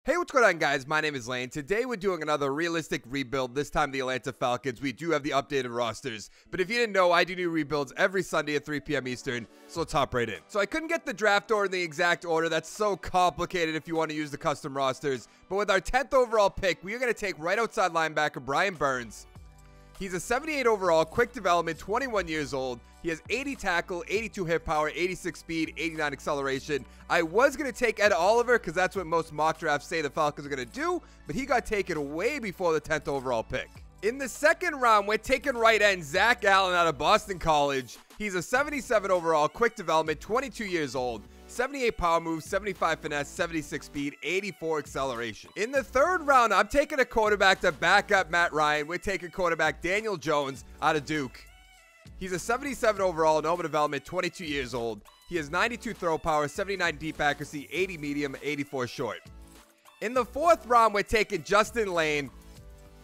Hey, what's going on, guys? My name is Lane. Today we're doing another realistic rebuild, this time the Atlanta Falcons. We do have the updated rosters, but if you didn't know, I do new rebuilds every Sunday at 3 p.m. Eastern, so let's hop right in. So I couldn't get the draft order in the exact order. That's so complicated if you want to use the custom rosters, but with our 10th overall pick, we are going to take right outside linebacker Brian Burns. He's a 78 overall, quick development, 21 years old. He has 80 tackle, 82 hit power, 86 speed, 89 acceleration. I was going to take Ed Oliver because that's what most mock drafts say the Falcons are going to do, but he got taken way before the 10th overall pick. In the second round, we're taking right end Zach Allen out of Boston College. He's a 77 overall, quick development, 22 years old. 78 power moves, 75 finesse, 76 speed, 84 acceleration. In the third round, I'm taking a quarterback to back up Matt Ryan. We're taking quarterback Daniel Jones out of Duke. He's a 77 overall, normal development, 22 years old. He has 92 throw power, 79 deep accuracy, 80 medium, 84 short. In the fourth round, we're taking Justin Lane.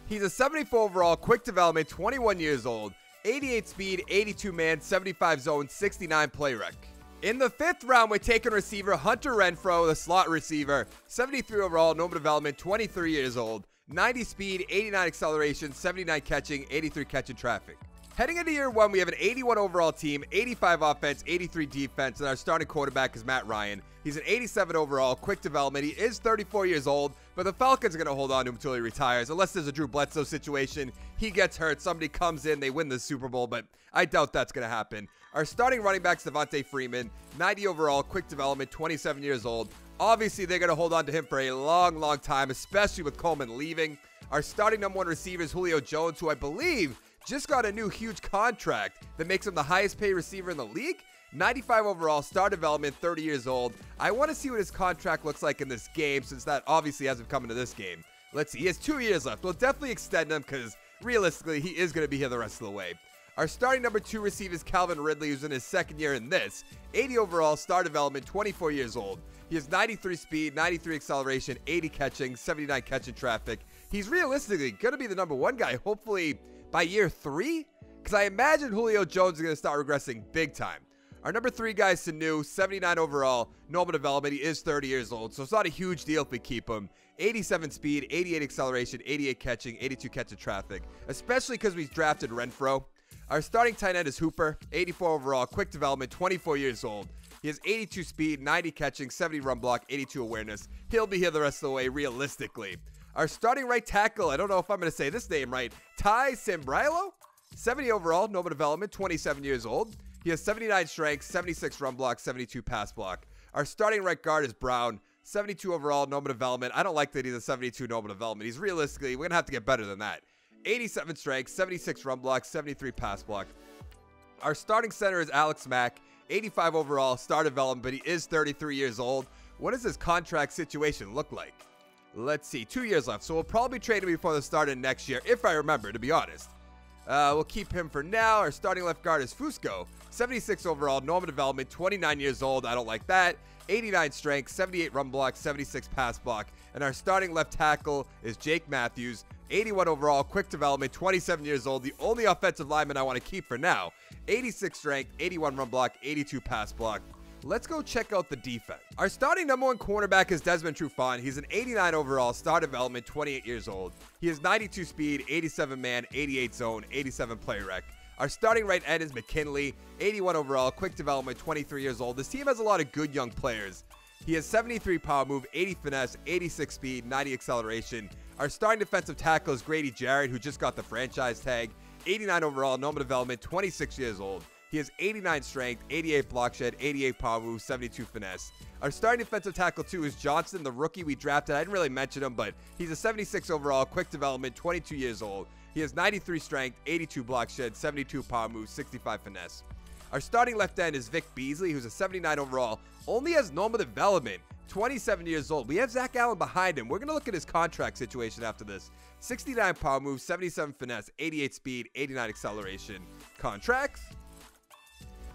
He's a 74 overall, quick development, 21 years old. 88 speed, 82 man, 75 zone, 69 play rec. In the fifth round, we're taking receiver Hunter Renfrow, the slot receiver. 73 overall, normal development, 23 years old. 90 speed, 89 acceleration, 79 catching, 83 catching traffic. Heading into year one, we have an 81 overall team, 85 offense, 83 defense, and our starting quarterback is Matt Ryan. He's an 87 overall, quick development. He is 34 years old, but the Falcons are going to hold on to him until he retires, unless there's a Drew Bledsoe situation. He gets hurt, somebody comes in, they win the Super Bowl, but I doubt that's going to happen. Our starting running back's Devontae Freeman, 90 overall, quick development, 27 years old. Obviously, they're going to hold on to him for a long, long time, especially with Coleman leaving. Our starting number one receiver is Julio Jones, who I believe just got a new huge contract that makes him the highest paid receiver in the league. 95 overall, star development, 30 years old. I want to see what his contract looks like in this game, since that obviously hasn't come into this game. Let's see, he has 2 years left. We'll definitely extend him because realistically, he is going to be here the rest of the way. Our starting number two receiver is Calvin Ridley, who's in his second year in this. 80 overall, star development, 24 years old. He has 93 speed, 93 acceleration, 80 catching, 79 catching traffic. He's realistically going to be the number one guy, hopefully by year 3, because I imagine Julio Jones is going to start regressing big time. Our number 3 guy is Sanu, 79 overall, normal development. He is 30 years old, so it's not a huge deal if we keep him. 87 speed, 88 acceleration, 88 catching, 82 catching traffic, especially because we drafted Renfrow. Our starting tight end is Hooper, 84 overall, quick development, 24 years old. He has 82 speed, 90 catching, 70 run block, 82 awareness. He'll be here the rest of the way realistically. Our starting right tackle, I don't know if I'm going to say this name right, Ty Sambrailo, 70 overall, normal development, 27 years old. He has 79 strength, 76 run block, 72 pass block. Our starting right guard is Brown, 72 overall, normal development. I don't like that he's a 72 normal development. He's realistically, we're going to have to get better than that. 87 strength, 76 run block, 73 pass block. Our starting center is Alex Mack, 85 overall, star development, but he is 33 years old. What does his contract situation look like? Let's see, 2 years left, so we'll probably trade him before the start of next year, if I remember, to be honest. We'll keep him for now. Our starting left guard is Fusco, 76 overall, normal development, 29 years old. I don't like that. 89 strength, 78 run block, 76 pass block. And our starting left tackle is Jake Matthews, 81 overall, quick development, 27 years old. The only offensive lineman I want to keep for now. 86 strength, 81 run block, 82 pass block. Let's go check out the defense. Our starting number one cornerback is Desmond Trufant. He's an 89 overall, star development, 28 years old. He has 92 speed, 87 man, 88 zone, 87 play rec. Our starting right end is McKinley, 81 overall, quick development, 23 years old. This team has a lot of good young players. He has 73 power move, 80 finesse, 86 speed, 90 acceleration. Our starting defensive tackle is Grady Jarrett, who just got the franchise tag. 89 overall, normal development, 26 years old. He has 89 strength, 88 block shed, 88 power move, 72 finesse. Our starting defensive tackle, too, is Johnson, the rookie we drafted. I didn't really mention him, but he's a 76 overall, quick development, 22 years old. He has 93 strength, 82 block shed, 72 power move, 65 finesse. Our starting left end is Vic Beasley, who's a 79 overall, only has normal development, 27 years old. We have Zach Allen behind him. We're going to look at his contract situation after this. 69 power move, 77 finesse, 88 speed, 89 acceleration. Contracts?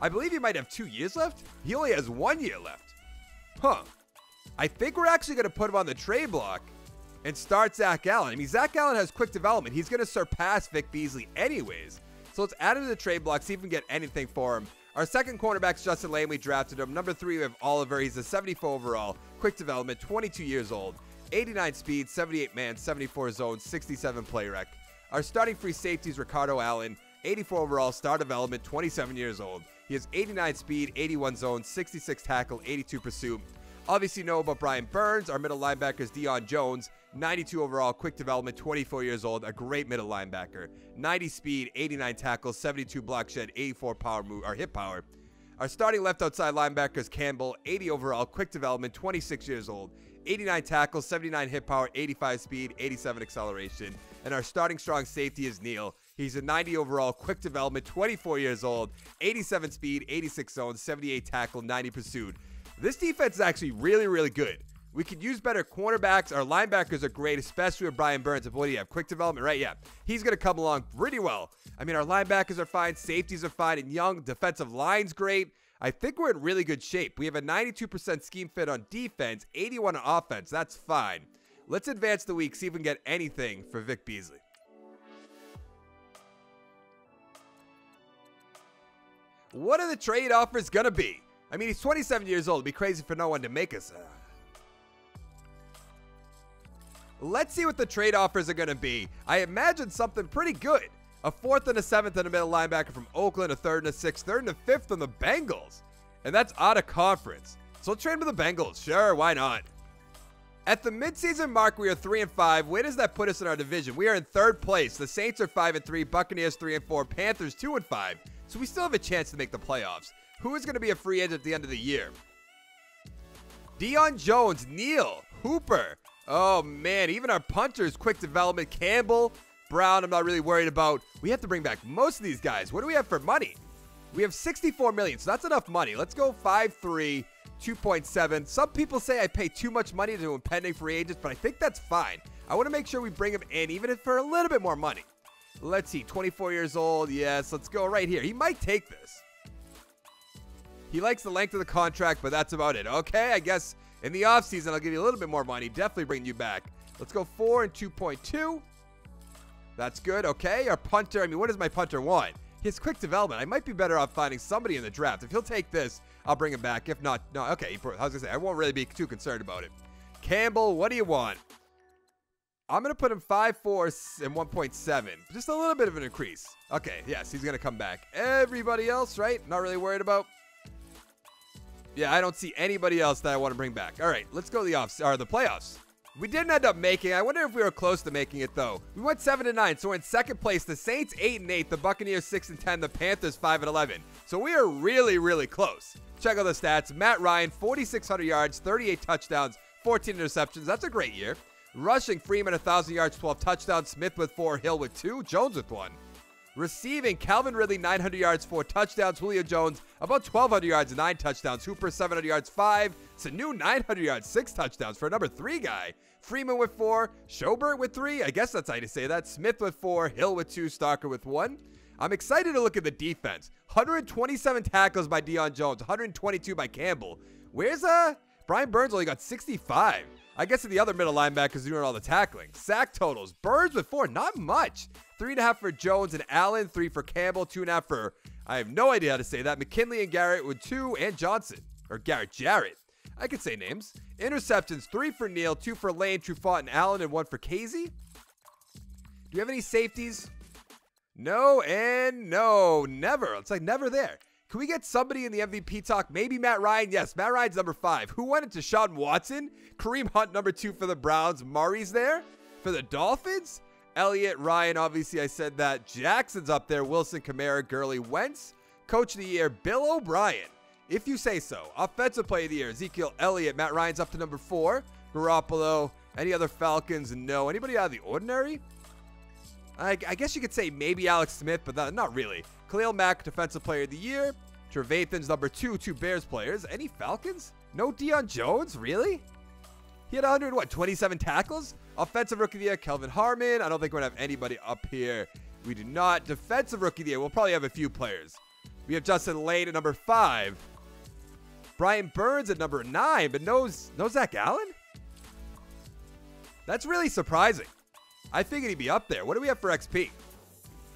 I believe he might have 2 years left. He only has 1 year left. Huh. I think we're actually going to put him on the trade block and start Zach Allen. I mean, Zach Allen has quick development. He's going to surpass Vic Beasley anyways. So let's add him to the trade block, see if we can get anything for him. Our second cornerback's Justin Lane. We drafted him. Number 3, we have Oliver. He's a 74 overall, quick development, 22 years old. 89 speed, 78 man, 74 zone, 67 play rec. Our starting free safety is Ricardo Allen, 84 overall, star development, 27 years old. He has 89 speed, 81 zone, 66 tackle, 82 pursuit. Obviously know about Brian Burns. Our middle linebacker is Deion Jones, 92 overall, quick development, 24 years old, a great middle linebacker. 90 speed, 89 tackles, 72 block shed, 84 power move, or hit power. Our starting left outside linebacker is Campbell, 80 overall, quick development, 26 years old, 89 tackles, 79 hit power, 85 speed, 87 acceleration. And our starting strong safety is Neal. He's a 90 overall, quick development, 24 years old, 87 speed, 86 zone, 78 tackle, 90 pursuit. This defense is actually really, really good. We could use better cornerbacks. Our linebackers are great, especially with Brian Burns. What do you have? Quick development, right? Yeah. He's going to come along pretty well. I mean, our linebackers are fine. Safeties are fine. And young defensive line's great. I think we're in really good shape. We have a 92% scheme fit on defense, 81 on offense. That's fine. Let's advance the week, see if we can get anything for Vic Beasley. What are the trade offers going to be? I mean, he's 27 years old. It'd be crazy for no one to make us. Let's see what the trade offers are going to be. I imagine something pretty good. A 4th and a 7th and a middle linebacker from Oakland, a 3rd and a 6th, 3rd and a 5th on the Bengals. And that's out of conference. So let's trade with the Bengals. Sure, why not? At the midseason mark, we are 3-5. Where does that put us in our division? We are in 3rd place. The Saints are 5-3, Buccaneers 3-4, Panthers 2-5. So we still have a chance to make the playoffs. Who is going to be a free agent at the end of the year? Deion Jones, Neal, Hooper. Oh, man. Even our punters, quick development. Campbell, Brown, I'm not really worried about. We have to bring back most of these guys. What do we have for money? We have $64 million, so that's enough money. Let's go 5-3, 2.7. Some people say I pay too much money to impending free agents, but I think that's fine. I want to make sure we bring him in, even if for a little bit more money. Let's see. 24 years old. Yes, let's go right here. He might take this. He likes the length of the contract, but that's about it. Okay, I guess in the offseason, I'll give you a little bit more money. Definitely bring you back. Let's go 4 and 2.2. That's good. Okay, our punter. I mean, what does my punter want? His quick development. I might be better off finding somebody in the draft. If he'll take this, I'll bring him back. If not, no. Okay, I was going to say, I won't really be too concerned about it. Campbell, what do you want? I'm going to put him 5'4" and 1.7. Just a little bit of an increase. Okay, yes, he's going to come back. Everybody else, right? Not really worried about. Yeah, I don't see anybody else that I want to bring back. All right, let's go to the playoffs. We didn't end up making it. I wonder if we were close to making it, though. We went 7-9, so we're in 2nd place. The Saints 8-8, the Buccaneers 6-10, the Panthers 5-11. So we are really, really close. Check out the stats. Matt Ryan, 4,600 yards, 38 touchdowns, 14 interceptions. That's a great year. Rushing, Freeman, 1,000 yards, 12 touchdowns. Smith with 4, Hill with 2, Jones with 1. Receiving, Calvin Ridley, 900 yards, 4 touchdowns. Julio Jones, about 1,200 yards, 9 touchdowns. Hooper, 700 yards, 5. Sanu, 900 yards, 6 touchdowns for a number 3 guy. Freeman with 4. Schobert with 3. I guess that's how you say that. Smith with 4. Hill with 2. Stalker with 1. I'm excited to look at the defense. 127 tackles by Deion Jones. 122 by Campbell. Where's Brian Burns only got 65. I guess the other middle linebackers doing all the tackling. Sack totals. Burns with 4. Not much. 3.5 for Jones and Allen. 3 for Campbell. 2.5 for, I have no idea how to say that, McKinley and Garrett with 2, and Johnson. Or Jarrett. I could say names. Interceptions. 3 for Neal. 2 for Lane, Trufant, and Allen. And 1 for Casey. Do you have any safeties? No and no. Never. It's like never there. Can we get somebody in the MVP talk? Maybe Matt Ryan? Yes, Matt Ryan's number 5. Who went into Deshaun Watson? Kareem Hunt, number 2 for the Browns. Murray's there for the Dolphins. Elliott, Ryan, obviously I said that. Jackson's up there. Wilson, Kamara, Gurley, Wentz. Coach of the year, Bill O'Brien. If you say so. Offensive player of the year, Ezekiel Elliott. Matt Ryan's up to number 4. Garoppolo. Any other Falcons? No. Anybody out of the ordinary? I guess you could say maybe Alex Smith, but not really. Khalil Mack, Defensive Player of the Year. Trevathan's number 2, 2 Bears players. Any Falcons? No Deion Jones? Really? He had 27 tackles? Offensive Rookie of the Year, Kelvin Harmon. I don't think we're going to have anybody up here. We do not. Defensive Rookie of the Year, we'll probably have a few players. We have Justin Lane at number 5. Brian Burns at number 9, but no Zach Allen? That's really surprising. I figured he'd be up there. What do we have for XP?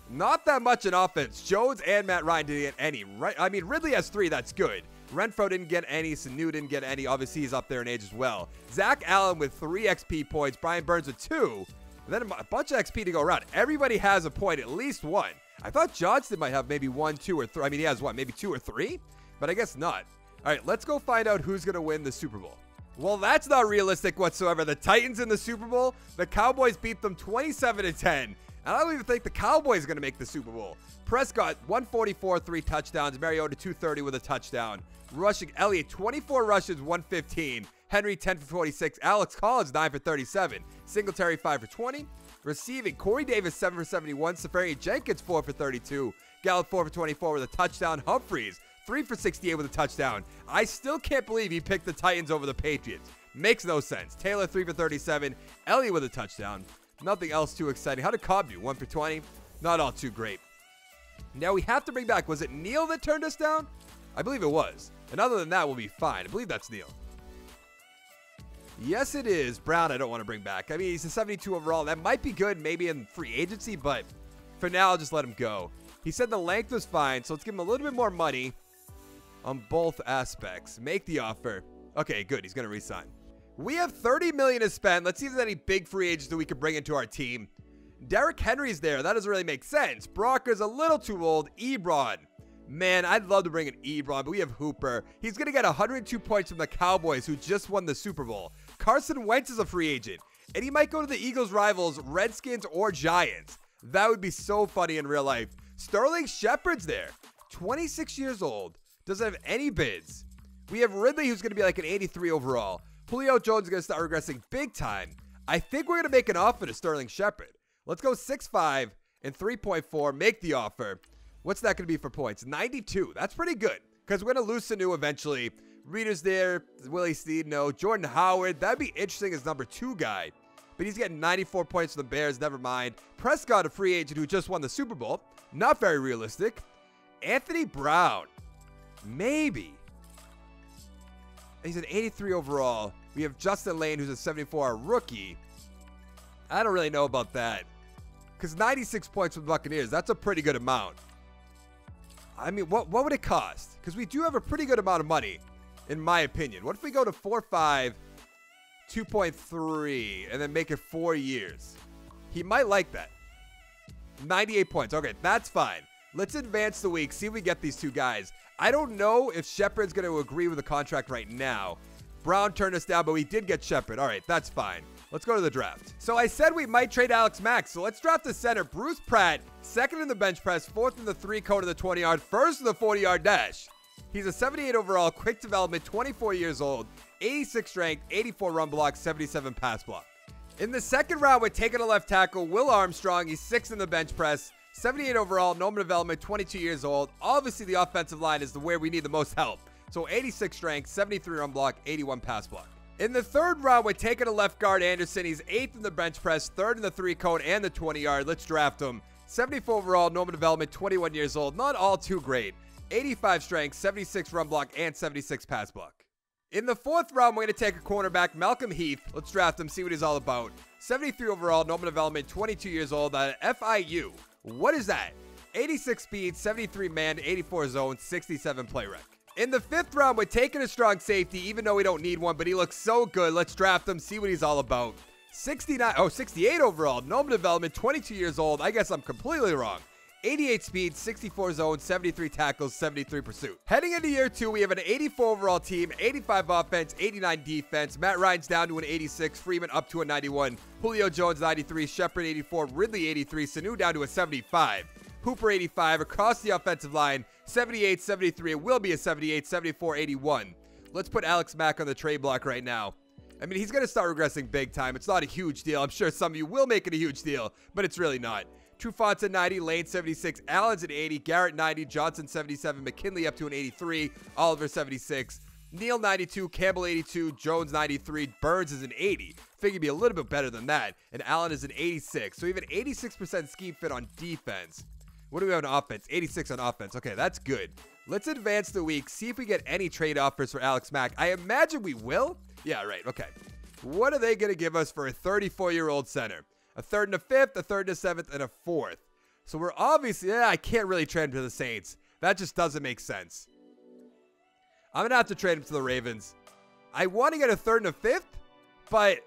Not that much in offense. Jones and Matt Ryan didn't get any, right? I mean, Ridley has 3. That's good. Renfro didn't get any. Sanu didn't get any. Obviously, he's up there in age as well. Zach Allen with 3 XP points. Brian Burns with 2. And then a bunch of XP to go around. Everybody has a point, at least 1. I thought Johnston might have maybe 1, 2, or 3. I mean, he has what, maybe 2 or 3? But I guess not. All right, let's go find out who's going to win the Super Bowl. Well, that's not realistic whatsoever. The Titans in the Super Bowl, the Cowboys beat them 27-10. And I don't even think the Cowboys are going to make the Super Bowl. Prescott, 144, 3 touchdowns. Mariota, 230 with a touchdown. Rushing, Elliott, 24 rushes, 115. Henry, 10 for 46. Alex Collins, 9 for 37. Singletary, 5 for 20. Receiving, Corey Davis, 7 for 71. Safari Jenkins, 4 for 32. Gallup, 4 for 24 with a touchdown. Humphreys, 3 for 68 with a touchdown. I still can't believe he picked the Titans over the Patriots. Makes no sense. Taylor, 3 for 37. Elliott with a touchdown. Nothing else too exciting. How did Cobb do? 1 for 20? Not all too great. Now we have to bring back, was it Neal that turned us down? I believe it was. And other than that, we'll be fine. I believe that's Neal. Yes, it is. Brown, I don't want to bring back. I mean, he's a 72 overall. That might be good maybe in free agency, but for now, I'll just let him go. He said the length was fine, so let's give him a little bit more money on both aspects. Make the offer. Okay, good. He's going to resign. We have $30 million to spend. Let's see if there's any big free agents that we can bring into our team. Derrick Henry's there. That doesn't really make sense. Brocker's a little too old. Ebron. Man, I'd love to bring in Ebron, but we have Hooper. He's going to get 102 points from the Cowboys, who just won the Super Bowl. Carson Wentz is a free agent, and he might go to the Eagles' rivals, Redskins or Giants. That would be so funny in real life. Sterling Shepard's there. 26 years old. Doesn't have any bids. We have Ridley, who's going to be like an 83 overall. Julio Jones is going to start regressing big time. I think we're going to make an offer to Sterling Shepard. Let's go 6'5" and 3.4. Make the offer. What's that going to be for points? 92. That's pretty good because we're going to lose Sanu eventually. Reader's there. Willie Steed, no. Jordan Howard. That'd be interesting as number 2 guy. But he's getting 94 points for the Bears. Never mind. Prescott, a free agent who just won the Super Bowl. Not very realistic. Anthony Brown. Maybe. He's an 83 overall. We have Justin Lane, who's a 74 rookie. I don't really know about that. Because 96 points with the Buccaneers, that's a pretty good amount. I mean, what would it cost? Because we do have a pretty good amount of money, in my opinion. What if we go to 4.5, 2.3, and then make it 4 years? He might like that. 98 points. Okay, that's fine. Let's advance the week, see if we get these 2 guys. I don't know if Shepard's going to agree with the contract right now. Brown turned us down, but we did get Shepard. All right, that's fine. Let's go to the draft. So I said we might trade Alex Mack. So let's draft the center. Bruce Pratt, 2nd in the bench press, 4th in the 3-cone of the 20-yard, 1st in the 40-yard dash. He's a 78 overall, quick development, 24 years old, 86 strength, 84 run block, 77 pass block. In the 2nd round, we're taking a left tackle, Will Armstrong. He's 6th in the bench press, 78 overall, normal development, 22 years old. Obviously, the offensive line is where we need the most help. So 86 strength, 73 run block, 81 pass block. In the 3rd round, we're taking a left guard, Anderson. He's 8th in the bench press, 3rd in the 3-cone and the 20-yard. Let's draft him. 74 overall, normal development, 21 years old. Not all too great. 85 strength, 76 run block, and 76 pass block. In the 4th round, we're going to take a cornerback, Malcolm Heath. Let's draft him, see what he's all about. 73 overall, normal development, 22 years old at FIU. What is that? 86 speed, 73 man, 84 zone, 67 play rec. In the 5th round, we're taking a strong safety, even though we don't need one, but he looks so good. Let's draft him, see what he's all about. 68 overall, normal development, 22 years old. I guess I'm completely wrong. 88 speed, 64 zone, 73 tackles, 73 pursuit. Heading into year 2, we have an 84 overall team, 85 offense, 89 defense. Matt Ryan's down to an 86, Freeman up to a 91, Julio Jones 93, Shepard 84, Ridley 83, Sanu down to a 75. Hooper 85 across the offensive line, 78, 73. It will be a 78, 74, 81. Let's put Alex Mack on the trade block right now. I mean, he's going to start regressing big time. It's not a huge deal. I'm sure some of you will make it a huge deal, but it's really not. Trufont's at 90, Lane 76, Allen's at 80, Garrett 90, Johnson 77, McKinley up to an 83, Oliver 76, Neal 92, Campbell 82, Jones 93, Burns is an 80. Figure be a little bit better than that, and Allen is an 86. So we have an 86% scheme fit on defense. What do we have on offense? 86 on offense. Okay, that's good. Let's advance the week, see if we get any trade offers for Alex Mack. I imagine we will. Yeah, right. Okay. What are they going to give us for a 34-year-old center? A 3rd and a 5th, a 3rd and a 7th, and a 4th. So we're obviously, I can't really trade him to the Saints. That just doesn't make sense. I'm going to have to trade him to the Ravens. I want to get a third and a fifth, but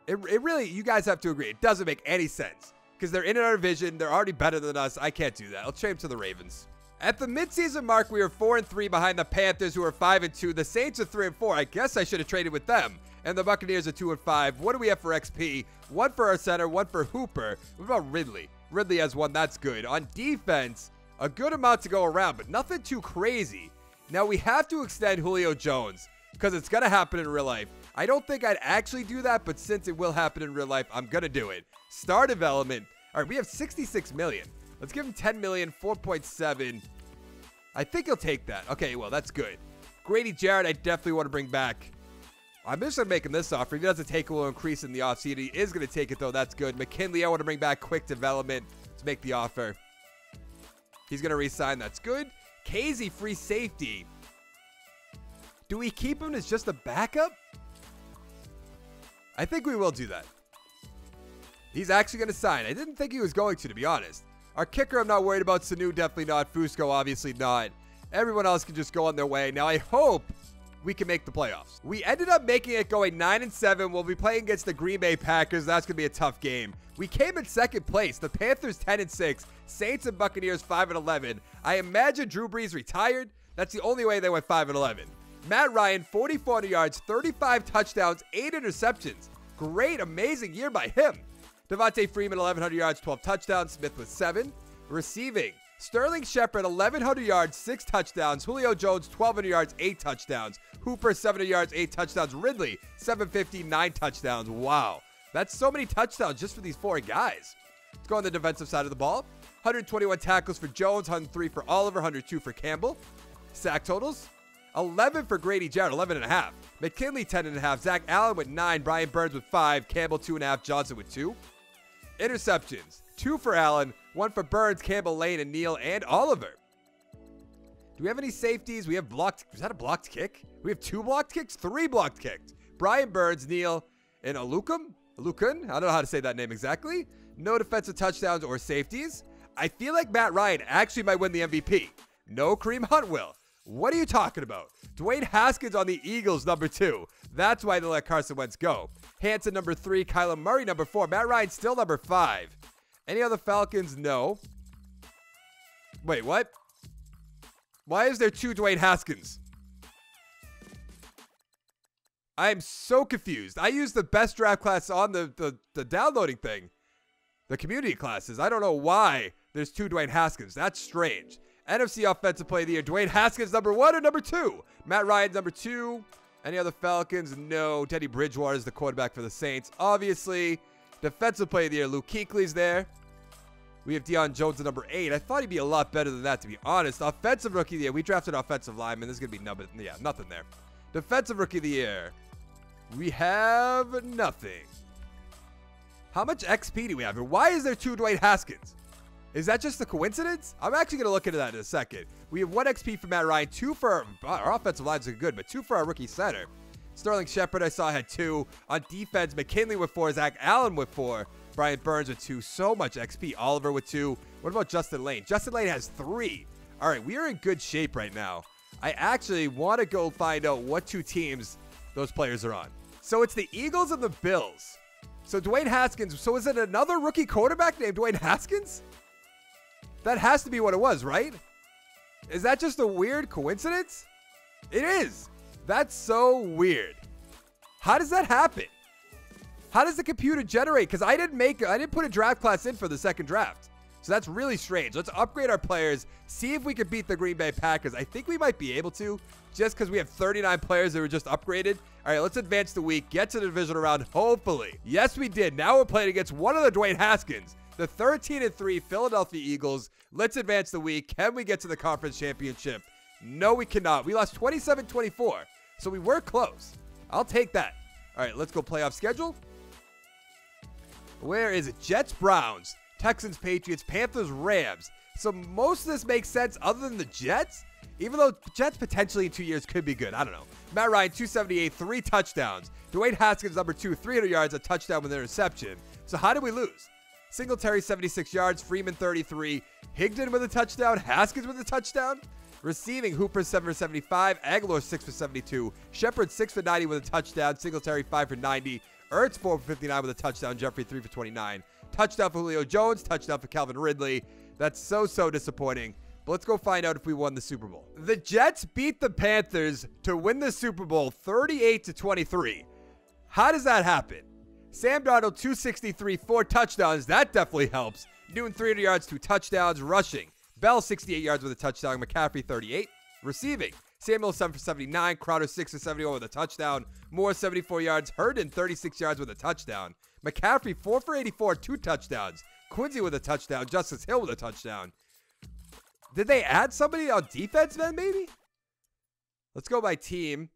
it really, you guys have to agree, it doesn't make any sense because they're in our division. They're already better than us. I can't do that. I'll trade him to the Ravens. At the midseason mark, we were 4-3 behind the Panthers, who are 5-2. The Saints are 3-4. I guess I should have traded with them. And the Buccaneers are 2-5. What do we have for XP? One for our center, one for Hooper. What about Ridley? Ridley has one. That's good. On defense, a good amount to go around, but nothing too crazy. Now, we have to extend Julio Jones because it's going to happen in real life. I don't think I'd actually do that, but since it will happen in real life, I'm going to do it. Star development. All right, we have 66 million. Let's give him 10 million, 4.7. I think he'll take that. Okay, well, that's good. Grady Jarrett, I definitely want to bring back. I'm just going to make him this offer. If he doesn't take it, we'll increase in the offseason. He is going to take it, though. That's good. McKinley, I want to bring back quick development. Let's make the offer. He's going to re-sign. That's good. Casey, free safety. Do we keep him as just a backup? I think we will do that. He's actually going to sign. I didn't think he was going to be honest. Our kicker, I'm not worried about. Sanu, definitely not. Fusco, obviously not. Everyone else can just go on their way. Now, I hope we can make the playoffs. We ended up making it going 9-7. We'll be playing against the Green Bay Packers. That's going to be a tough game. We came in second place. The Panthers 10-6. Saints and Buccaneers 5-11. I imagine Drew Brees retired. That's the only way they went 5-11. Matt Ryan, 4,400 yards, 35 touchdowns, 8 interceptions. Great, amazing year by him. Devontae Freeman, 1,100 yards, 12 touchdowns. Smith with 7. Receiving, Sterling Shepard, 1,100 yards, 6 touchdowns. Julio Jones, 1,200 yards, 8 touchdowns. Hooper, 700 yards, 8 touchdowns. Ridley, 750, 9 touchdowns. Wow. That's so many touchdowns just for these 4 guys. Let's go on the defensive side of the ball. 121 tackles for Jones, 103 for Oliver, 102 for Campbell. Sack totals, 11 for Grady Jarrett, 11.5. McKinley, 10.5. Zach Allen with 9. Brian Burns with 5. Campbell, 2.5. Johnson with 2. Interceptions, 2 for Allen, 1 for Burns, Campbell, Lane, and Neal, and Oliver. Do we have any safeties? We have blocked. Was that a blocked kick? We have 2 blocked kicks, 3 blocked kicks. Brian Burns, Neal, and Alukun? I don't know how to say that name exactly. No defensive touchdowns or safeties. I feel like Matt Ryan actually might win the MVP. No Kareem Hunt will. What are you talking about? Dwayne Haskins on the Eagles, number 2. That's why they let Carson Wentz go. Hanson, number 3. Kyler Murray, number 4. Matt Ryan, still number 5. Any other Falcons? No. Wait, what? Why is there 2 Dwayne Haskins? I'm so confused. I used the best draft class on the downloading thing. The community classes. I don't know why there's 2 Dwayne Haskins. That's strange. NFC Offensive Player of the Year. Dwayne Haskins, number 1 or number 2? Matt Ryan, number 2. Any other Falcons? No. Teddy Bridgewater is the quarterback for the Saints. Obviously, Defensive Player of the Year. Luke Kuechly's there. We have Deion Jones at number 8. I thought he'd be a lot better than that, to be honest. Offensive Rookie of the Year. We drafted offensive lineman. There's going to be nothing there. Defensive Rookie of the Year. We have nothing. How much XP do we have? And why is there 2 Dwayne Haskins? Is that just a coincidence? I'm actually going to look into that in a second. We have 1 XP for Matt Ryan, 2 for our offensive lines are good, but 2 for our rookie center. Sterling Shepard, I saw, had 2. On defense, McKinley with 4, Zach Allen with 4, Brian Burns with 2. So much XP. Oliver with 2. What about Justin Lane? Justin Lane has 3. All right, we are in good shape right now. I actually want to go find out what 2 teams those players are on. So it's the Eagles and the Bills. So Dwayne Haskins. So is it another rookie quarterback named Dwayne Haskins? That has to be what it was, right? Is that just a weird coincidence? It is. That's so weird. How does that happen? How does the computer generate? Because I didn't put a draft class in for the second draft. So that's really strange. Let's upgrade our players. See if we can beat the Green Bay Packers. I think we might be able to, just because we have 39 players that were just upgraded. All right, let's advance the week. Get to the divisional round, hopefully. Yes, we did. Now we're playing against one of the Dwayne Haskins. The 13-3 Philadelphia Eagles. Let's advance the week. Can we get to the conference championship? No, we cannot. We lost 27-24, so we were close. I'll take that. All right, let's go playoff schedule. Where is it? Jets, Browns, Texans, Patriots, Panthers, Rams. So most of this makes sense other than the Jets, even though Jets potentially in 2 years could be good. I don't know. Matt Ryan, 278, 3 touchdowns. Dwayne Haskins, number 2, 300 yards, a touchdown with an interception. So how did we lose? Singletary, 76 yards. Freeman, 33. Higdon with a touchdown. Haskins with a touchdown. Receiving, Hooper 7 for 75, Aguilar 6 for 72, Shepard 6 for 90 with a touchdown, Singletary 5 for 90, Ertz 4 for 59 with a touchdown, Jeffrey 3 for 29. Touchdown for Julio Jones, touchdown for Calvin Ridley. That's so disappointing. But let's go find out if we won the Super Bowl. The Jets beat the Panthers to win the Super Bowl 38-23. How does that happen? Sam Darnold 263, 4 touchdowns. That definitely helps. Newton 300 yards, 2 touchdowns. Rushing, Bell 68 yards with a touchdown. McCaffrey 38. Receiving, Samuel 7 for 79. Crowder 6 for 71 with a touchdown. Moore 74 yards. Herndon 36 yards with a touchdown. McCaffrey 4 for 84, 2 touchdowns. Quincy with a touchdown. Justice Hill with a touchdown. Did they add somebody on defense then, maybe? Let's go by team.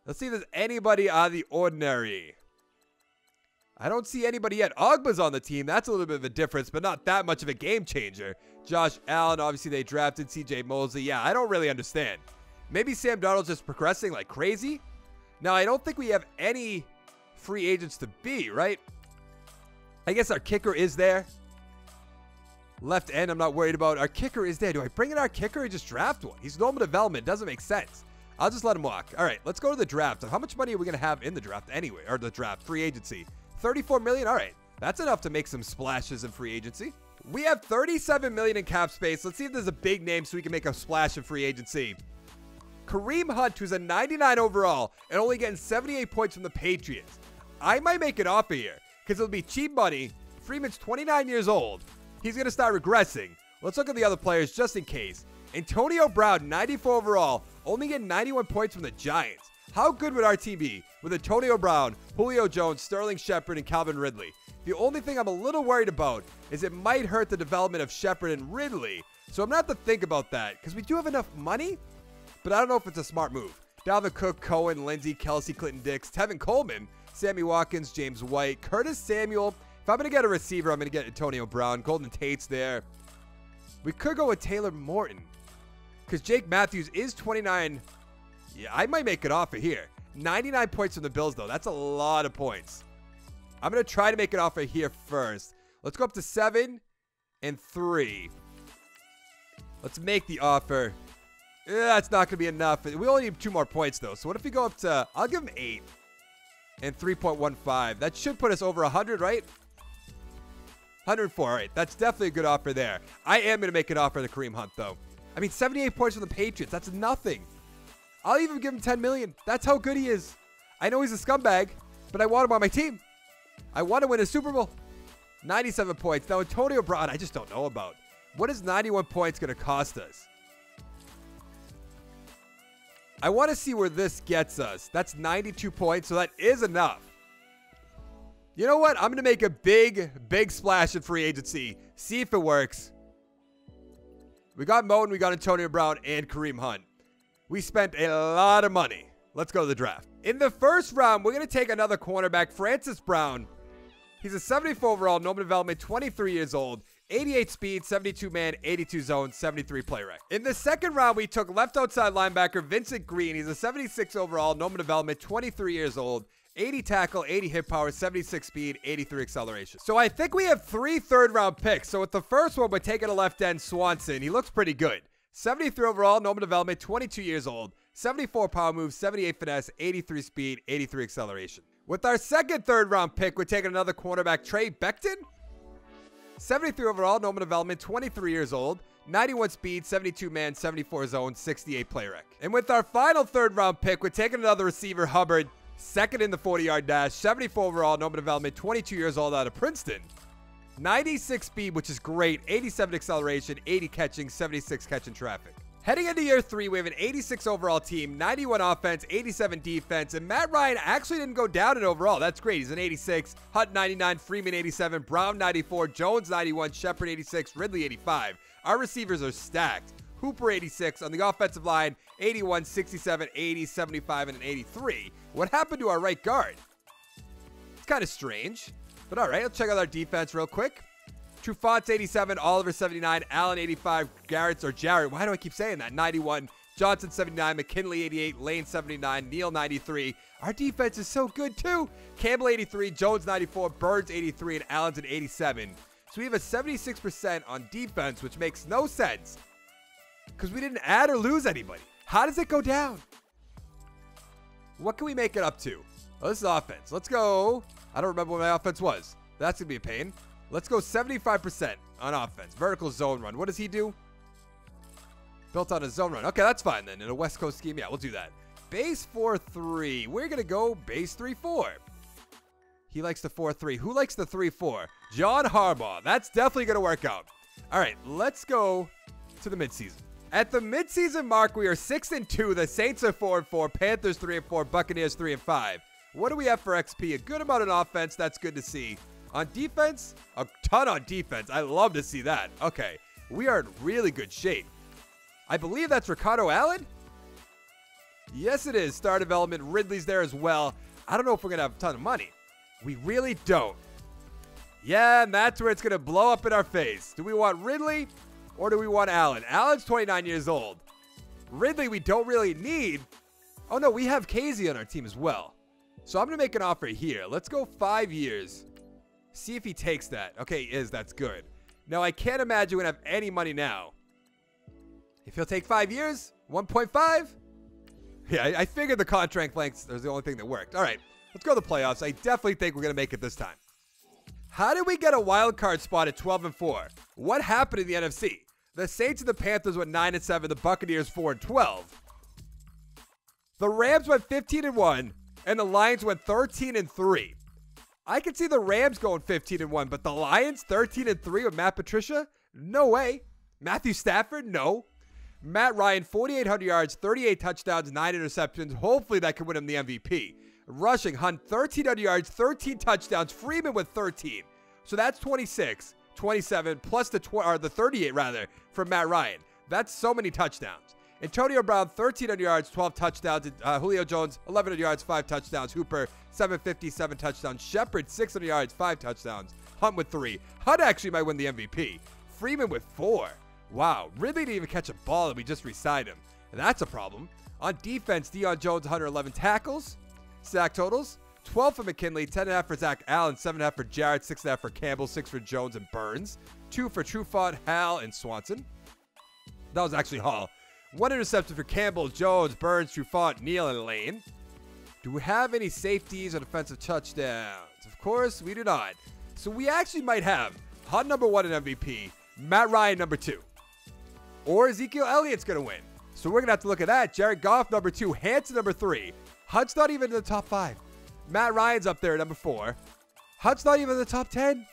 Let's see if there's anybody out of the ordinary. I don't see anybody yet. Ogba's on the team. That's a little bit of a difference, but not that much of a game changer. Josh Allen, obviously they drafted CJ Mosley. Yeah, I don't really understand. Maybe Sam Darnold's just progressing like crazy. Now, I don't think we have any free agents to be, right? I guess our kicker is there. Left end, I'm not worried about. Our kicker is there. Do I bring in our kicker or just draft one? He's normal development. Doesn't make sense. I'll just let him walk. All right, let's go to the draft. How much money are we going to have in the draft anyway? Or the draft, free agency. $34 million. All right, that's enough to make some splashes in free agency. We have $37 million in cap space. Let's see if there's a big name so we can make a splash in free agency. Kareem Hunt, who's a 99 overall and only getting 78 points from the Patriots. I might make an offer here because it'll be cheap money. Freeman's 29 years old. He's going to start regressing. Let's look at the other players just in case. Antonio Brown, 94 overall, only getting 91 points from the Giants. How good would our team be with Antonio Brown, Julio Jones, Sterling Shepard, and Calvin Ridley? The only thing I'm a little worried about is it might hurt the development of Shepard and Ridley. So I'm going to have to think about that because we do have enough money, but I don't know if it's a smart move. Dalvin Cook, Cohen, Lindsey, Kelsey, Clinton Dix, Tevin Coleman, Sammy Watkins, James White, Curtis Samuel. If I'm going to get a receiver, I'm going to get Antonio Brown. Golden Tate's there. We could go with Taylor Morton because Jake Matthews is 29. Yeah, I might make an offer here. 99 points from the Bills, though. That's a lot of points. I'm going to try to make an offer here first. Let's go up to 7 and 3. Let's make the offer. That's not going to be enough. We only need 2 more points, though. So what if we go up to, I'll give him 8 and 3.15. That should put us over 100, right? 104. All right. That's definitely a good offer there. I am going to make an offer to Kareem Hunt, though. I mean, 78 points for the Patriots. That's nothing. I'll even give him $10 million. That's how good he is. I know he's a scumbag, but I want him on my team. I want to win a Super Bowl. 97 points. Now, Antonio Brown, I just don't know about. What is 91 points going to cost us? I want to see where this gets us. That's 92 points, so that is enough. You know what? I'm going to make a big splash in free agency. See if it works. We got Moten, we got Antonio Brown, and Kareem Hunt. We spent a lot of money. Let's go to the draft. In the first round, we're going to take another cornerback, Francis Brown. He's a 74 overall, normal development, 23 years old, 88 speed, 72 man, 82 zone, 73 play rec. In the second round, we took left outside linebacker Vincent Green. He's a 76 overall, normal development, 23 years old, 80 tackle, 80 hit power, 76 speed, 83 acceleration. So I think we have 3 third-round picks. So with the first one, we're taking a left end, Swanson. He looks pretty good. 73 overall, normal development, 22 years old, 74 power move, 78 finesse, 83 speed, 83 acceleration. With our second third-round pick, we're taking another cornerback, Trey Becton. 73 overall, normal development, 23 years old, 91 speed, 72 man, 74 zone, 68 play rec. And with our final third-round pick, we're taking another receiver, Hubbard. Second in the 40-yard dash, 74 overall, normal development, 22 years old out of Princeton. 96 speed, which is great, 87 acceleration, 80 catching, 76 catching traffic. Heading into year 3, we have an 86 overall team, 91 offense, 87 defense, and Matt Ryan actually didn't go down in overall. That's great. He's an 86, Hunt 99, Freeman 87, Brown 94, Jones 91, Shepard 86, Ridley 85. Our receivers are stacked. Hooper 86 on the offensive line, 81, 67, 80, 75, and an 83. What happened to our right guard? It's kind of strange, but all right, let's check out our defense real quick. Trufant's 87, Oliver 79, Allen 85, Jarrett, why do I keep saying that? 91, Johnson 79, McKinley 88, Lane 79, Neal 93. Our defense is so good too. Campbell 83, Jones 94, Birds 83, and Allen's an 87. So we have a 76% on defense, which makes no sense. Because we didn't add or lose anybody. How does it go down? What can we make it up to? Oh, this is offense. Let's go. I don't remember what my offense was. That's going to be a pain. Let's go 75% on offense. Vertical zone run. What does he do? Built on a zone run. Okay, that's fine then. In a West Coast scheme, yeah, we'll do that. Base 4-3. We're going to go base 3-4. He likes the 4-3. Who likes the 3-4? John Harbaugh. That's definitely going to work out. All right, let's go to the midseason. At the midseason mark, we are 6-2. The Saints are 4-4. Panthers 3-4. Buccaneers 3-5. What do we have for XP? A good amount on offense. That's good to see. On defense, a ton on defense. I love to see that. Okay, we are in really good shape. I believe that's Ricardo Allen. Yes, it is. Star development. Ridley's there as well. I don't know if we're going to have a ton of money. We really don't. Yeah, and that's where it's going to blow up in our face. Do we want Ridley or do we want Allen? Allen's 29 years old. Ridley we don't really need. Oh, no, we have Casey on our team as well. So I'm going to make an offer here. Let's go 5 years. See if he takes that. Okay, he is. That's good. Now, I can't imagine we're going to have any money now. If he'll take 5 years, 1.5. Yeah, I figured the contract length was the only thing that worked. All right, let's go to the playoffs. I definitely think we're going to make it this time. How did we get a wild card spot at 12-4? What happened in the NFC? The Saints and the Panthers went 9-7. The Buccaneers 4-12. The Rams went 15-1, and the Lions went 13-3. I could see the Rams going 15-1, but the Lions 13-3 with Matt Patricia? No way. Matthew Stafford? No. Matt Ryan, 4,800 yards, 38 touchdowns, 9 interceptions. Hopefully that can win him the MVP. Rushing, Hunt, 1,300 yards, 13 touchdowns. Freeman with 13. So that's 26, 27, plus the 38, rather, from Matt Ryan. That's so many touchdowns. Antonio Brown, 1,300 yards, 12 touchdowns. Julio Jones, 1,100 yards, 5 touchdowns. Hooper, 750, 7 touchdowns. Shepard, 600 yards, 5 touchdowns. Hunt with 3. Hunt actually might win the MVP. Freeman with 4. Wow, Ridley didn't even catch a ball and we just re-signed him. That's a problem. On defense, Deion Jones, 111 tackles. Sack totals, 12 for McKinley, 10.5 for Zach Allen, 7.5 for Jarrett, 6.5 for Campbell, 6 for Jones and Burns, 2 for Trufant, Hal, and Swanson. That was actually Hall. 1 interception for Campbell, Jones, Burns, Trufant, Neal, and Lane. Do we have any safeties or defensive touchdowns? Of course, we do not. So we actually might have Hunt number 1 in MVP, Matt Ryan number 2. Or Ezekiel Elliott's going to win. So we're going to have to look at that. Jared Goff number 2, Hanson number 3. Hunt's not even in the top 5. Matt Ryan's up there at number 4. Hunt's not even in the top 10.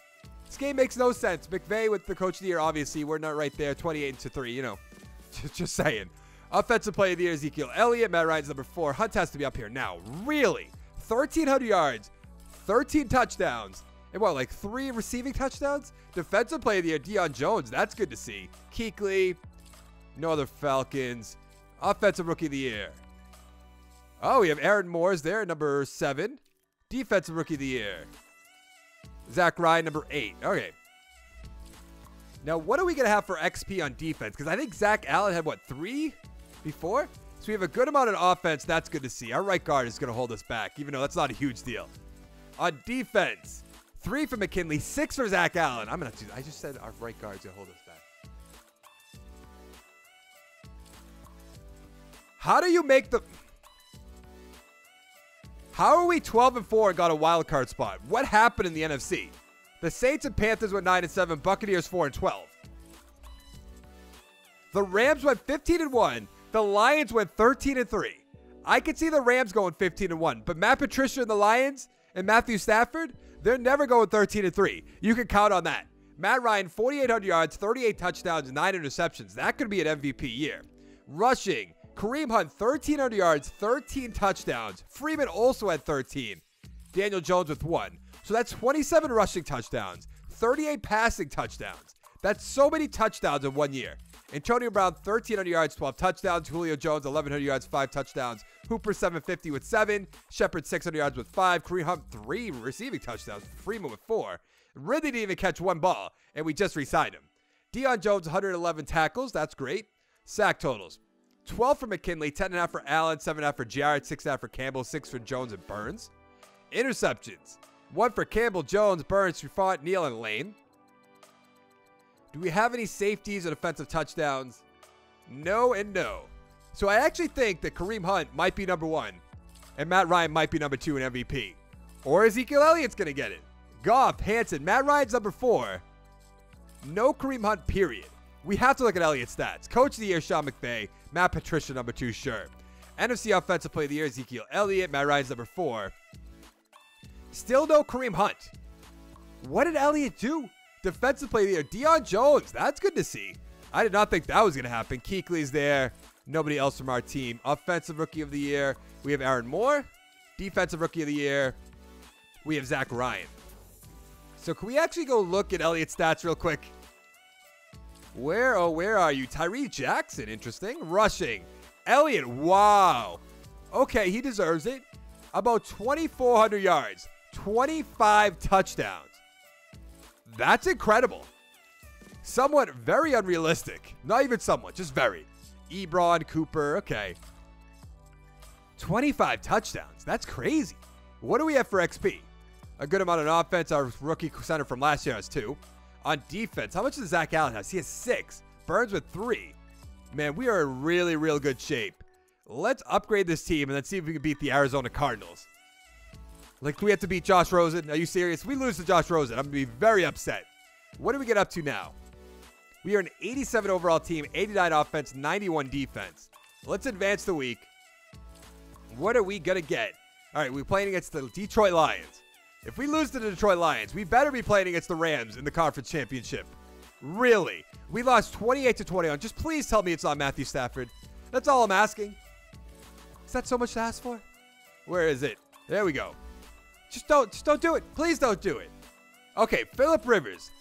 This game makes no sense. McVay with the coach of the year, obviously. We're not right there. 28-3, you know. Just saying. Offensive player of the year, Ezekiel Elliott. Matt Ryan's number 4. Hunt has to be up here now. Really? 1,300 yards. 13 touchdowns. And what, like 3 receiving touchdowns? Defensive player of the year, Deion Jones. That's good to see. Kuechly. No other Falcons. Offensive rookie of the year. Oh, we have Aaron Moore's there, number 7. Defensive rookie of the year. Zach Ryan, number 8. Okay. Now, what are we going to have for XP on defense? Because I think Zach Allen had, what, 3 before? So we have a good amount of offense. That's good to see. Our right guard is going to hold us back, even though that's not a huge deal. On defense, 3 for McKinley, 6 for Zach Allen. I'm going to do that. I just said our right guard is going to hold us back. How do you make the... How are we 12-4 and got a wild card spot? What happened in the NFC? The Saints and Panthers went 9-7. Buccaneers 4-12. The Rams went 15-1. The Lions went 13-3. I could see the Rams going 15-1, but Matt Patricia and the Lions and Matthew Stafford, they're never going 13-3. You can count on that. Matt Ryan, 4,800 yards, 38 touchdowns, 9 interceptions. That could be an MVP year. Rushing. Kareem Hunt, 1,300 yards, 13 touchdowns. Freeman also had 13. Daniel Jones with 1. So that's 27 rushing touchdowns, 38 passing touchdowns. That's so many touchdowns in 1 year. Antonio Brown, 1,300 yards, 12 touchdowns. Julio Jones, 1,100 yards, 5 touchdowns. Hooper, 750 with 7. Shepard, 600 yards with 5. Kareem Hunt, 3 receiving touchdowns. Freeman with 4. Ridley didn't even catch 1 ball, and we just re-signed him. Deion Jones, 111 tackles. That's great. Sack totals. 12 for McKinley, 10.5 for Allen, 7.5 for Jarrett, 6.5 for Campbell, 6 for Jones and Burns. Interceptions. 1 for Campbell, Jones, Burns, Trufant, Neal, and Lane. Do we have any safeties or defensive touchdowns? No and no. So I actually think that Kareem Hunt might be number 1 and Matt Ryan might be number 2 in MVP. Or Ezekiel Elliott's going to get it. Goff, Hanson, Matt Ryan's number 4. No Kareem Hunt, period. We have to look at Elliott's stats. Coach of the Year, Sean McVay. Matt Patricia, number 2, sure. NFC Offensive Player of the Year, Ezekiel Elliott. Matt Ryan's number 4. Still no Kareem Hunt. What did Elliott do? Defensive Player of the Year, Deion Jones. That's good to see. I did not think that was going to happen. Kuechly's there. Nobody else from our team. Offensive Rookie of the Year, we have Aaron Moore. Defensive Rookie of the Year, we have Zach Ryan. So can we actually go look at Elliott's stats real quick? Where are you? Tyree Jackson, interesting. Rushing. Elliott, wow. Okay, he deserves it. About 2,400 yards. 25 touchdowns. That's incredible. Somewhat very unrealistic. Not even somewhat, just very. Ebron, Cooper, okay. 25 touchdowns. That's crazy. What do we have for XP? A good amount on offense. Our rookie center from last year has 2. On defense, how much does Zach Allen have? He has 6. Burns with 3. Man, we are in really, real good shape. Let's upgrade this team and then see if we can beat the Arizona Cardinals. Like, do we have to beat Josh Rosen? Are you serious? If we lose to Josh Rosen, I'm going to be very upset. What do we get up to now? We are an 87 overall team, 89 offense, 91 defense. Let's advance the week. What are we going to get? All right, we're playing against the Detroit Lions. If we lose to the Detroit Lions, we better be playing against the Rams in the conference championship. Really? We lost 28-21. Just please tell me it's not Matthew Stafford. That's all I'm asking. Is that so much to ask for? Where is it? There we go. Just don't do it. Please don't do it. Okay, Phillip Rivers.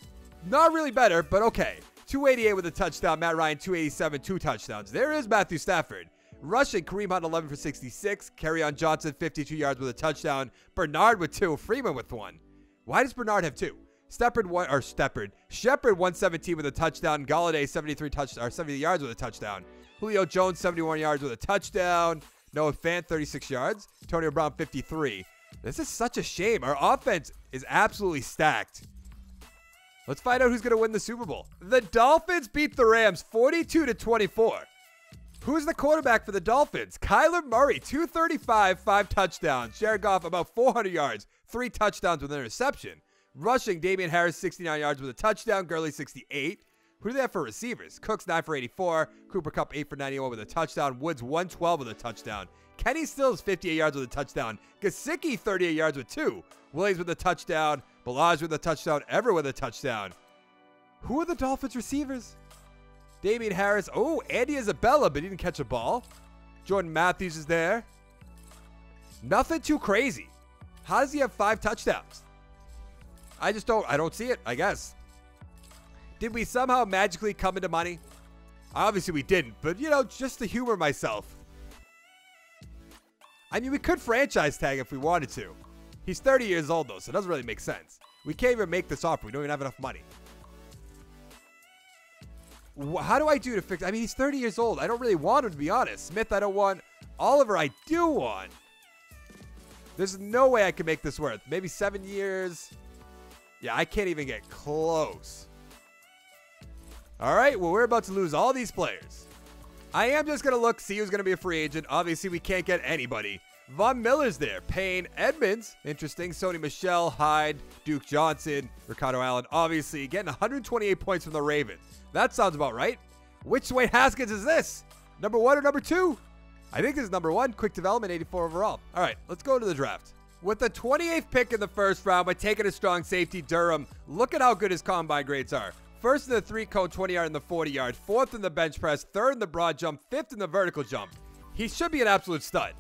Not really better, but okay. 288 with a touchdown. Matt Ryan, 287, 2 touchdowns. There is Matthew Stafford. Rushing, Kareem Hunt, 11 for 66. Kerryon Johnson, 52 yards with a touchdown. Bernard with 2. Freeman with 1. Why does Bernard have 2? Shepard, 117 with a touchdown. Galladay, 70 yards with a touchdown. Julio Jones, 71 yards with a touchdown. Noah Fant, 36 yards. Antonio Brown, 53. This is such a shame. Our offense is absolutely stacked. Let's find out who's going to win the Super Bowl. The Dolphins beat the Rams 42-24. Who's the quarterback for the Dolphins? Kyler Murray, 235, 5 touchdowns. Jared Goff, about 400 yards, 3 touchdowns with an interception. Rushing, Damian Harris, 69 yards with a touchdown. Gurley, 68. Who do they have for receivers? Cooks, 9 for 84. Cooper Kupp, 8 for 91 with a touchdown. Woods, 112 with a touchdown. Kenny Stills, 58 yards with a touchdown. Gesicki, 38 yards with 2. Williams with a touchdown. Balaj with a touchdown. Everett with a touchdown. Who are the Dolphins receivers? Damian Harris. Oh, Andy Isabella, but he didn't catch a ball. Jordan Matthews is there. Nothing too crazy. How does he have 5 touchdowns? I don't see it, I guess. Did we somehow magically come into money? Obviously we didn't, but just to humor myself. I mean, we could franchise tag if we wanted to. He's 30 years old though, so it doesn't really make sense. We can't even make this offer. We don't even have enough money. How do I do to fix? I mean, he's 30 years old. I don't really want him, to be honest. Smith, I don't want. Oliver, I do want. There's no way I can make this work. Maybe 7 years. Yeah, I can't even get close. All right, well, we're about to lose all these players. I am just going to look, see who's going to be a free agent. Obviously, we can't get anybody. Von Miller's there. Payne, Edmonds. Interesting. Sony Michel, Hyde, Duke Johnson, Ricardo Allen. Obviously, getting 128 points from the Ravens. That sounds about right. Which Dwayne Haskins is this? Number 1 or number 2? I think this is number 1. Quick development, 84 overall. All right, let's go to the draft. With the 28th pick in the first round, by taking a strong safety, Durham. Look at how good his combine grades are. First in the 3-cone, 20-yard and the 40-yard. 4th in the bench press. 3rd in the broad jump. 5th in the vertical jump. He should be an absolute stud.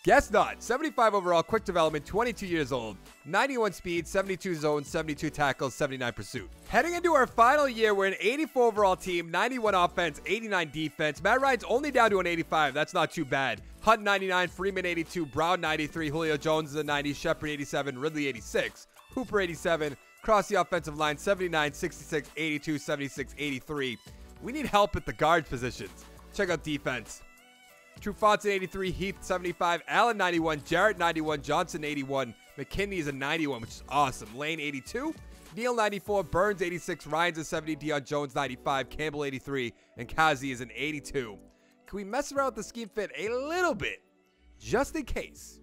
Guess not. 75 overall, quick development, 22 years old, 91 speed, 72 zone, 72 tackles, 79 pursuit. Heading into our final year, we're an 84 overall team, 91 offense, 89 defense. Matt Ryan's only down to an 85. That's not too bad. Hunt 99, Freeman 82, Brown 93, Julio Jones is a 90, Shepard 87, Ridley 86, Hooper 87. Across the offensive line, 79, 66, 82, 76, 83. We need help at the guard positions. Check out defense. Trufonson 83, Heath 75, Allen 91, Jarrett 91, Johnson 81, McKinney is a 91, which is awesome. Lane 82, Neal 94, Burns 86, Ryan's a 70, Deion Jones 95, Campbell 83, and Kazi is an 82. Can we mess around with the scheme fit a little bit, just in case?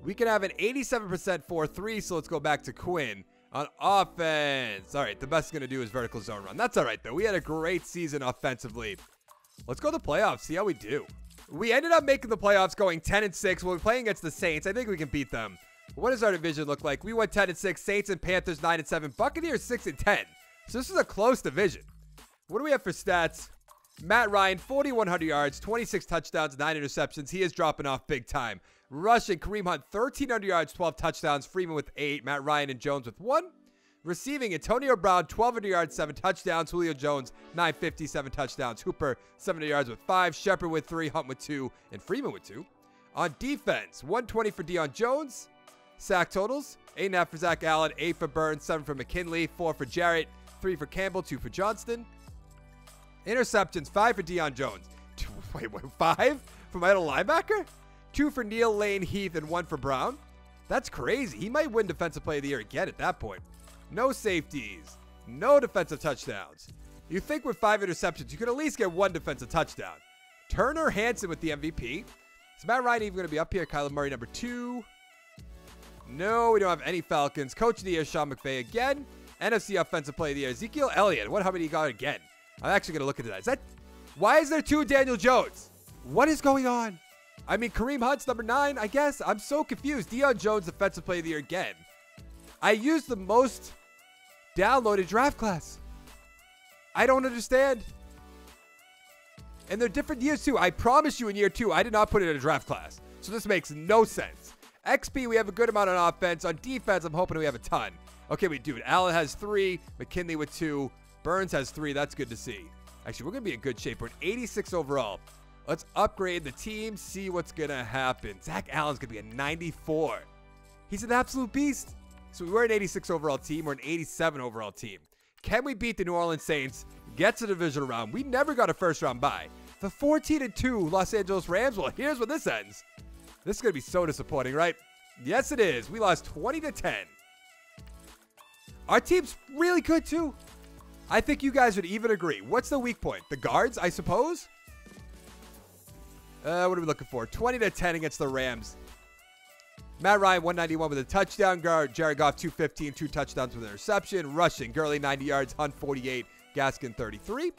We can have an 87% 4-3, so let's go back to Quinn on offense. All right, the best going to do is vertical zone run. That's all right, though. We had a great season offensively. Let's go to the playoffs, see how we do. We ended up making the playoffs going 10-6. When we're playing against the Saints, I think we can beat them. What does our division look like? We went 10-6. Saints and Panthers 9-7. Buccaneers 6-10. So this is a close division. What do we have for stats? Matt Ryan, 4,100 yards, 26 touchdowns, 9 interceptions. He is dropping off big time. Rushing, Kareem Hunt, 1,300 yards, 12 touchdowns. Freeman with 8. Matt Ryan and Jones with 1. Receiving, Antonio Brown, 1,200 yards, 7 touchdowns. Julio Jones, 950, 7 touchdowns. Hooper, 700 yards with 5. Shepard with 3. Hunt with 2. And Freeman with 2. On defense, 120 for Deion Jones. Sack totals, 8.5 for Zach Allen, 8 for Burns, 7 for McKinley, 4 for Jarrett, 3 for Campbell, 2 for Johnston. Interceptions, 5 for Deion Jones. Wait, 5 for my little linebacker? 2 for Neal, Lane, Heath, and 1 for Brown. That's crazy. He might win Defensive Player of the Year again at that point. No safeties. No defensive touchdowns. You think with 5 interceptions, you could at least get 1 defensive touchdown. Turner Hansen with the MVP. Is Matt Ryan even going to be up here? Kyler Murray, number 2. No, we don't have any Falcons. Coach of the Year, Sean McVay again. NFC Offensive Player of the Year, Ezekiel Elliott. How many you got again? I'm actually going to look into that. Why is there 2 Daniel Jones? What is going on? I mean, Kareem Hunt's number 9, I guess. I'm so confused. Deion Jones, Defensive Player of the Year again. I used the most downloaded draft class. I don't understand. And they're different years, too. I promise you in year 2, I did not put it in a draft class. So this makes no sense. XP, we have a good amount on offense. On defense, I'm hoping we have a ton. Okay, we do it. Allen has 3. McKinley with 2. Burns has 3. That's good to see. Actually, we're going to be in good shape. We're at 86 overall. Let's upgrade the team, see what's going to happen. Zach Allen's going to be a 94. He's an absolute beast. So we were an 86 overall team. We're an 87 overall team. Can we beat the New Orleans Saints? Get to the divisional round. We never got a first-round bye. The 14-2 Los Angeles Rams. Well, here's where this ends. This is going to be so disappointing, right? Yes, it is. We lost 20-10. Our team's really good, too. I think you guys would even agree. What's the weak point? The guards, I suppose? What are we looking for? 20-10 against the Rams. Matt Ryan, 191 with a touchdown. Guard Jared Goff, 215, 2 touchdowns with an interception. Rushing, Gurley, 90 yards. Hunt, 48. Gaskin, 33.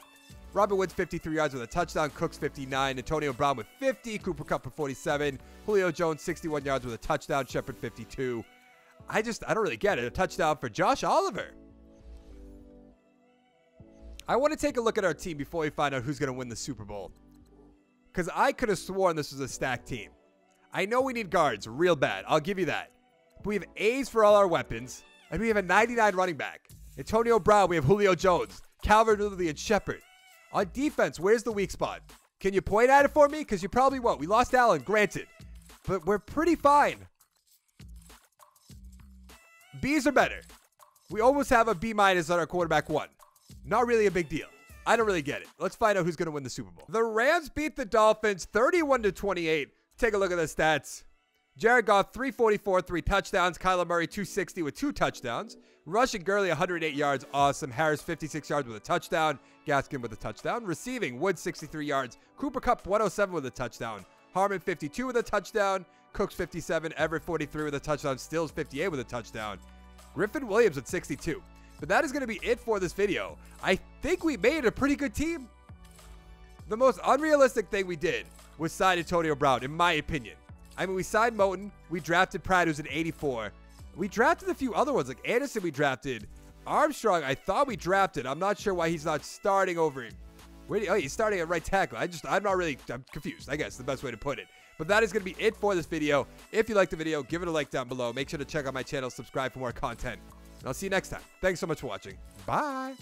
Robert Woods, 53 yards with a touchdown. Cooks, 59. Antonio Brown with 50. Cooper Kupp for 47. Julio Jones, 61 yards with a touchdown. Shepard, 52. I don't really get it. A touchdown for Josh Oliver. I want to take a look at our team before we find out who's going to win the Super Bowl. Because I could have sworn this was a stacked team. I know we need guards real bad. I'll give you that. But we have A's for all our weapons. And we have a 99 running back. Antonio Brown, we have Julio Jones. Calvert-Lewin and Shepard. On defense, where's the weak spot? Can you point at it for me? Because you probably won't. We lost Allen, granted. But we're pretty fine. B's are better. We almost have a B- on our quarterback 1. Not really a big deal. I don't really get it. Let's find out who's going to win the Super Bowl. The Rams beat the Dolphins 31-28. Take a look at the stats. Jared Goff, 344, 3 touchdowns. Kyler Murray, 260 with 2 touchdowns. Rushing, Gurley, 108 yards. Awesome. Harris, 56 yards with a touchdown. Gaskin with a touchdown. Receiving, Woods, 63 yards. Cooper Kupp, 107 with a touchdown. Harmon, 52 with a touchdown. Cooks, 57. Everett, 43 with a touchdown. Stills, 58 with a touchdown. Griffin Williams with 62. But that is going to be it for this video. I think we made a pretty good team. The most unrealistic thing we did was sign Antonio Brown, in my opinion. I mean, we signed Moton. We drafted Pratt, who's an 84. We drafted a few other ones, like Anderson we drafted. Armstrong, I thought we drafted. I'm not sure why he's not starting over him. He's starting at right tackle. I'm confused, I guess, the best way to put it. But that is going to be it for this video. If you liked the video, give it a like down below. Make sure to check out my channel, subscribe for more content. And I'll see you next time. Thanks so much for watching. Bye.